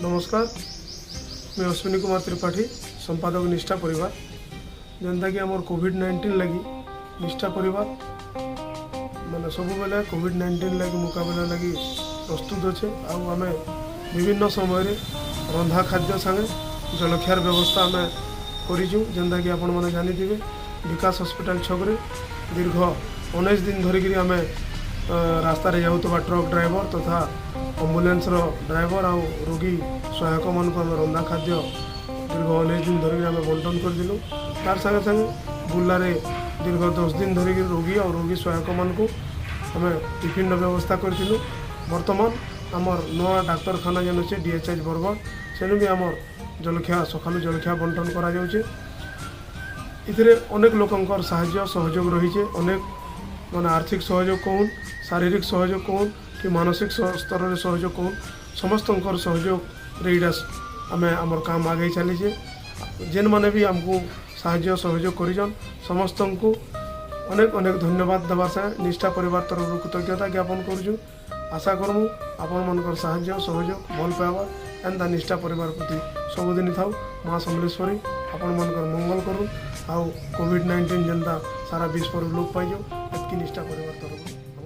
नमस्कार, मैं अश्विनी कुमार त्रिपाठी, संपादक निष्ठा परिवार। जेनता कि आमर कोविड-19 लगी निष्ठा परिवार माने सब बेले कोविड-19 लगी मुकाबला लगी प्रस्तुत अच्छे। आम विभिन्न समय रंधा खाद्य संगे जलखियार व्यवस्था आम करूँ। जेनता कि आपण मैंने जानी थे विकास हॉस्पिटल छकरे दीर्घ 19 दिन धरिकी आम रास्तार जाऊा ट्रक ड्राइवर तथा एम्बुलेंस ड्राइवर आ रोगी सहायक मान रंधा खाद्य दीर्घ 19 दिन धरिकी आम बंटन करूँ। तार संगे संगे बुर्लारे दीर्घ 10 दिन धरिकी रोगी और रोगी सहायक मान आम टिफिन व्यवस्था करूँ। बर्तमान आमर नवा डाक्तरखाना जेन अच्छे DHH बरगढ़ सेनु भी आमर जलखिया सकालू जलखिया बंटन करा जाउछे। इथिरे अनेक लोकंकर साहाय्य सहयोग रही है। अनेक माने आर्थिक सहयोग कहून, शारीरिक सहयोग कहून कि मानसिक स्तर में सहयोग कहून, समस्त सहयोग रेडा आम आमर काम आगे चलीचे। जेन माने भी आमको साहाय्य सहयोग करिजन समस्त को अनेक अनेक धन्यवाद देवार से निष्ठा परिवार तरफ कृतज्ञता ज्ञापन करूँ। आशा करमु आपण मनकर साहाय्य सहयोग भल पाइबा एंता निष्ठा परिवार प्रति सबुदिन थाउ। माँ समलेश्वरी आपण मनकर मंगल करूँ। आउ कोविड-19 जनता सारा विश्व लोप पाई जाओ, एतकी निष्ठा परिवार तरफ।